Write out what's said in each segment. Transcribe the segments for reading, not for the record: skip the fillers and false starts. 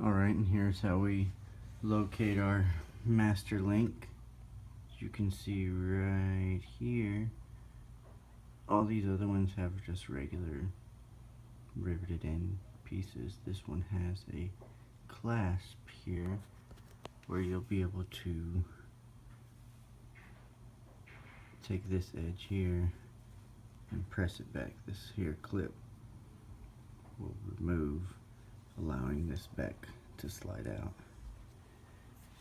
Alright, and here's how we locate our master link. As you can see right here, all these other ones have just regular riveted end pieces. This one has a clasp here where you'll be able to take this edge here and press it back. This here clip will remove, allowing this back to slide out,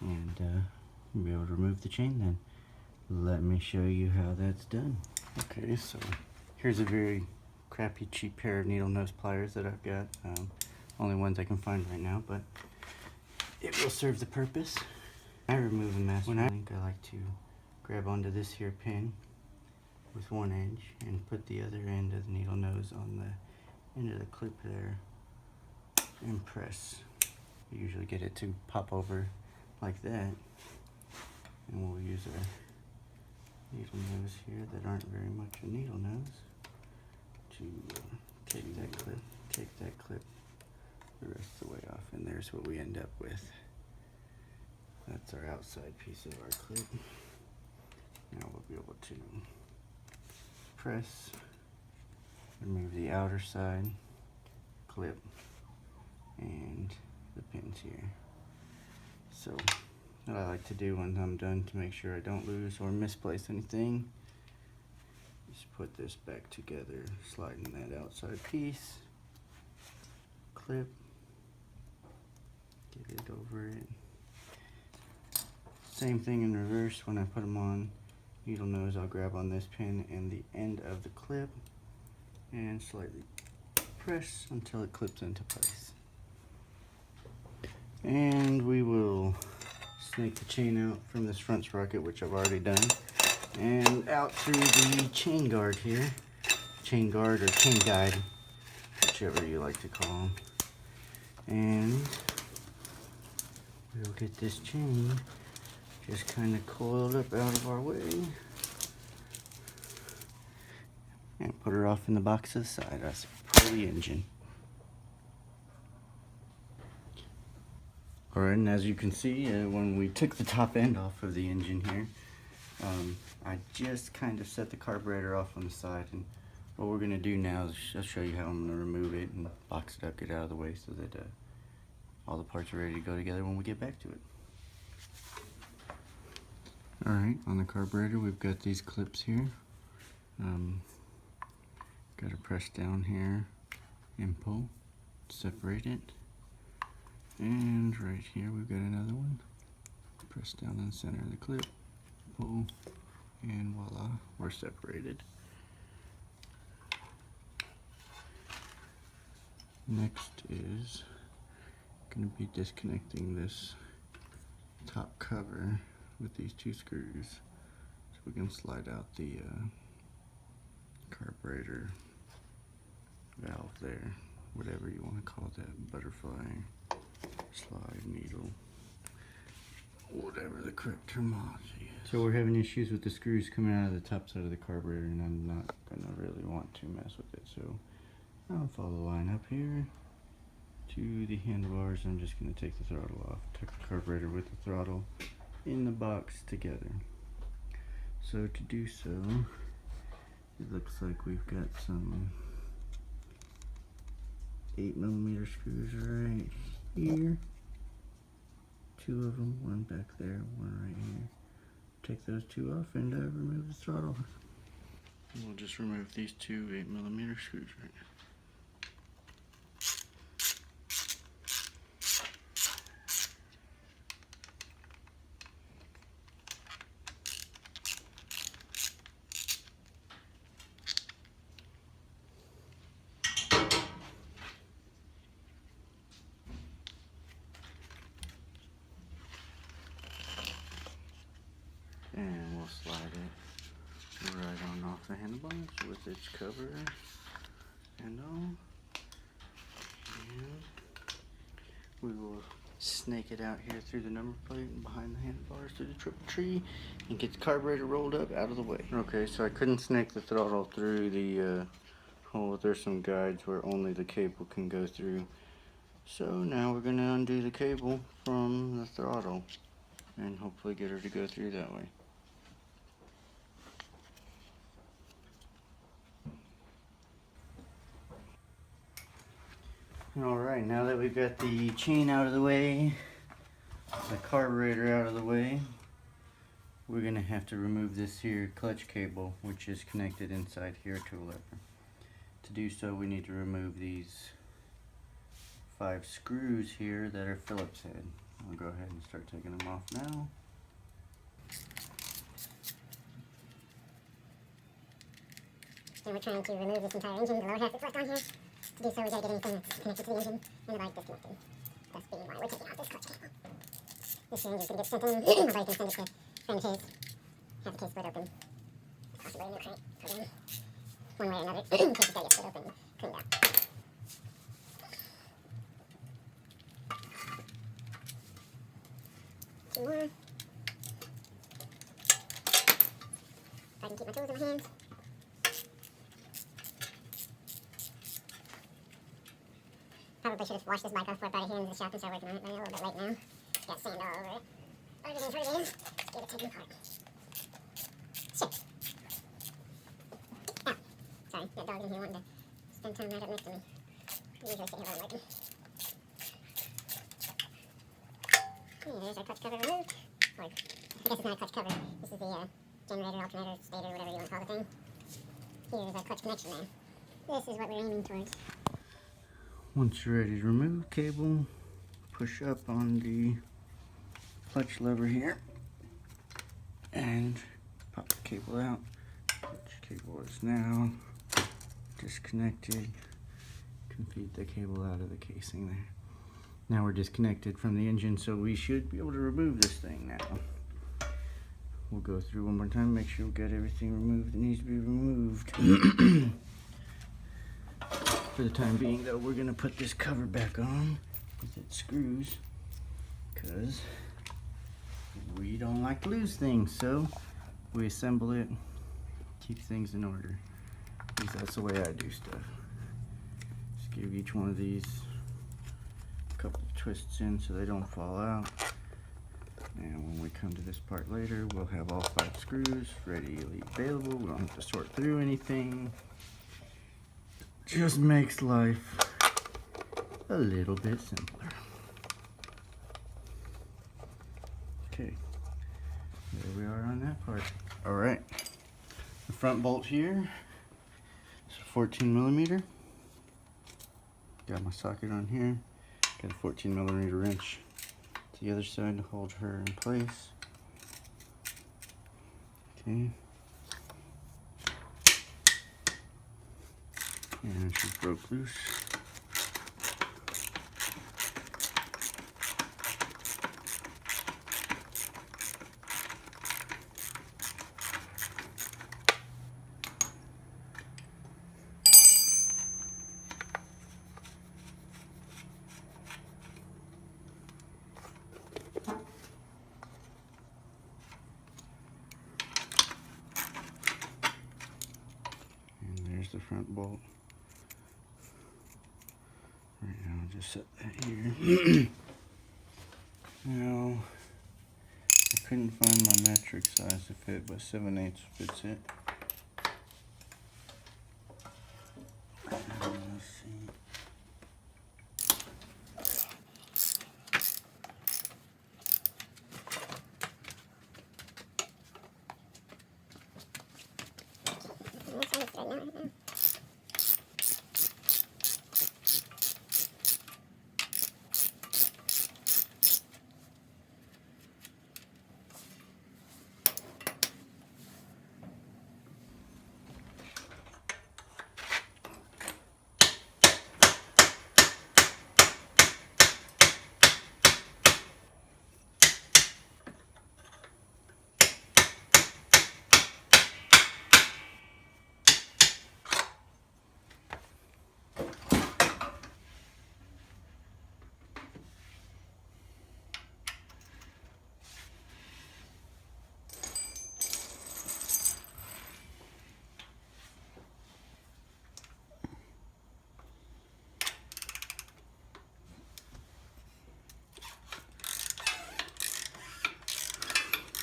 and you'll be able to remove the chain then. Let me show you how that's done. Okay, so here's a very crappy cheap pair of needle nose pliers that I've got. Only ones I can find right now, but it will serve the purpose. I remove a master link, I like to grab onto this here pin with one edge and put the other end of the needle nose on the end of the clip there and press. We usually get it to pop over like that, and we'll use our needle nose here that aren't very much a needle nose to take that clip the rest of the way off, and there's what we end up with. That's our outside piece of our clip. Now we'll be able to press, remove the outer side clip and the pins here. So what I like to do when I'm done to make sure I don't lose or misplace anything is put this back together, sliding that outside piece, clip, get it over it. Same thing in reverse. When I put them on needle nose, I'll grab on this pin and the end of the clip and slightly press until it clips into place. And we will snake the chain out from this front sprocket, which I've already done, and out through the chain guard here. Chain guard or chain guide, whichever you like to call them. And we'll get this chain just kind of coiled up out of our way and put her off in the box to the side. That's for the engine. Alright, and as you can see, when we took the top end off of the engine here, I just kind of set the carburetor off on the side, and what we're going to do now is I'll show you how I'm going to remove it and box it up, get it out of the way so that all the parts are ready to go together when we get back to it. Alright, on the carburetor we've got these clips here. Got to press down here and pull, separate it. And right here we've got another one. Press down in the center of the clip, pull, and voila, we're separated. Next is going to be disconnecting this top cover with these two screws so we can slide out the carburetor valve there, whatever you want to call that, butterfly, slide, needle, whatever the correct terminology is. So we're having issues with the screws coming out of the top side of the carburetor, and I'm not going to really want to mess with it, so I'll follow the line up here to the handlebars. I'm just going to take the throttle off, tuck the carburetor with the throttle in the box together. So to do so, it looks like we've got some 8mm screws right here, two of them, one back there, one right here. Take those two off and remove the throttle. We'll just remove these two 8mm screws right now. And we'll slide it right on off the handlebars with its cover and all. And we will snake it out here through the number plate and behind the handlebars through the triple tree and get the carburetor rolled up out of the way. Okay, so I couldn't snake the throttle through the hole. There's some guides where only the cable can go through. So now we're going to undo the cable from the throttle and hopefully get her to go through that way. Alright, now that we've got the chain out of the way, the carburetor out of the way, we're going to have to remove this here clutch cable, which is connected inside here to a lever. To do so, we need to remove these 5 screws here that are Phillips head. I'll go ahead and start taking them off now. And we're trying to remove this entire engine, the lower half that's left on here. To do so, we gotta get anything that's connected to the engine and the bike disconnected. That's being why we're taking out this clutch cable. This engine's gonna get sent in. My buddy's gonna send it to a friend of his. Have the case split open. Possibly a new crank put in. One way or another. In case it's gotta get split open, cleaned out. Two more. If I can keep my tools in my hands. Probably should have washed this bike off before I brought it here into the shop and started working on it, but I'm a little bit late now. Got sand all over it. But it is what it is. Let's get it taken apart. Shit. Ow. Sorry, that dog in here wanting to spend time right up next to me. I usually sit here while I'm working. Okay, there's our clutch cover removed. Or, I guess it's not a clutch cover. This is the generator, alternator, stator, whatever you want to call the thing. Here's our clutch connection there. This is what we're aiming towards. Once you're ready to remove cable, push up on the clutch lever here and pop the cable out. Clutch cable is now disconnected. You can feed the cable out of the casing there. Now we're disconnected from the engine, so we should be able to remove this thing now. We'll go through one more time, make sure we get everything removed that needs to be removed. For the time being though, we're gonna put this cover back on with its screws because we don't like to lose things, so we assemble it, keep things in order. At least that's the way I do stuff. Just give each one of these a couple of twists in so they don't fall out. And when we come to this part later, we'll have all 5 screws readily available. We don't have to sort through anything. Just makes life a little bit simpler. Okay, there we are on that part. All right, the front bolt here is 14mm. Got my socket on here. Got a 14mm wrench to the other side to hold her in place. Okay. And she broke loose. And there's the front bolt. Right now, I'll just set that here. Now, I couldn't find my metric size to fit, but 7/8 fits it. Let's see.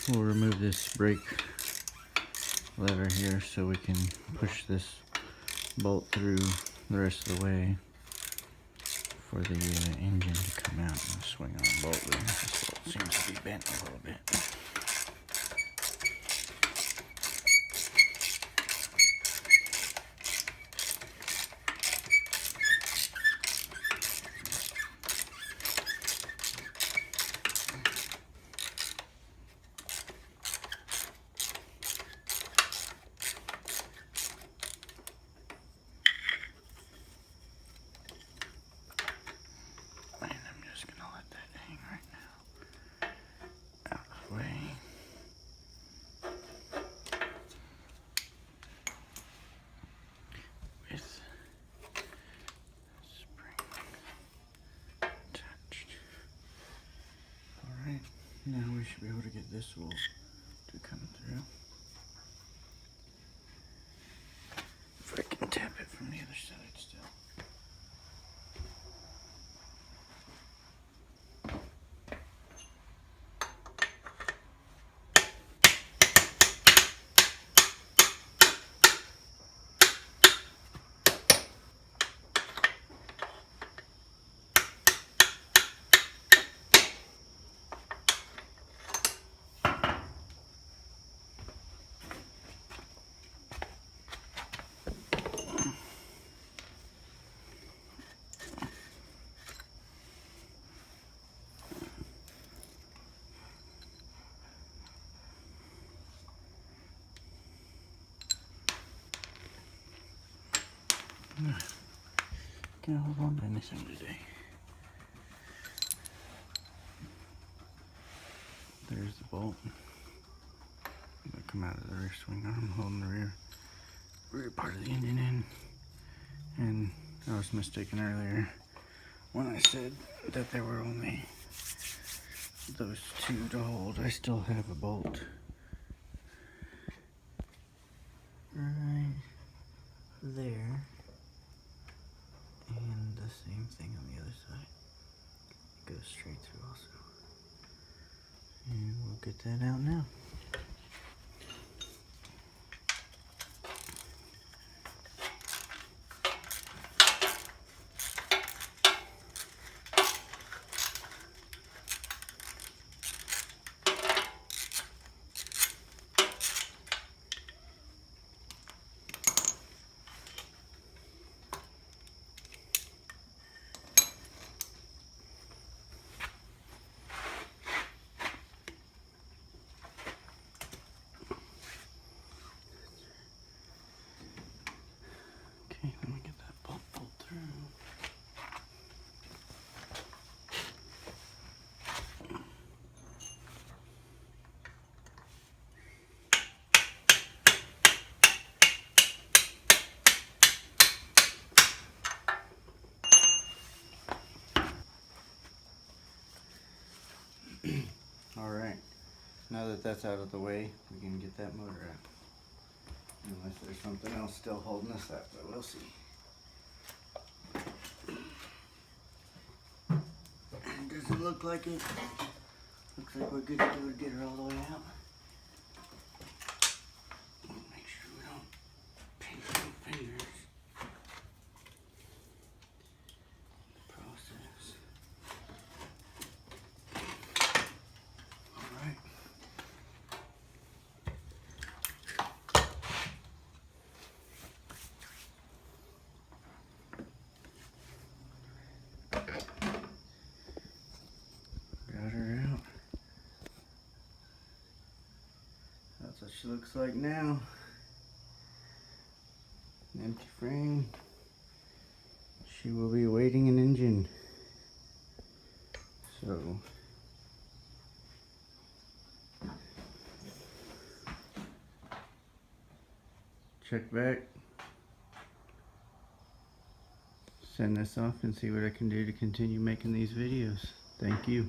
we'll remove this brake lever here so we can push this bolt through the rest of the way for the engine to come out and swing on bolt. This bolt seems to be bent a little bit. Now we should be able to get this wool to come through. If I can tap it from the other side still. Gonna hold on to this one today. There's the bolt. It'll come out of the rear swing arm, holding the rear part of the engine in. And I was mistaken earlier when I said that there were only those two to hold. I still have a bolt right there. And the same thing on the other side. Goes straight through also. And we'll get that out now. Let me get that bolt pulled through. Alright, now that that's out of the way, we can get that motor out. Unless there's something else still holding us up, but we'll see. Doesn't look like it. Looks like we're good to go to get her all the way out. Make sure we don't pinch our fingers. The process. Alright. Got her out. That's what she looks like now. An empty frame. She will be awaiting an engine. So check back. Send this off and see what I can do to continue making these videos. Thank you.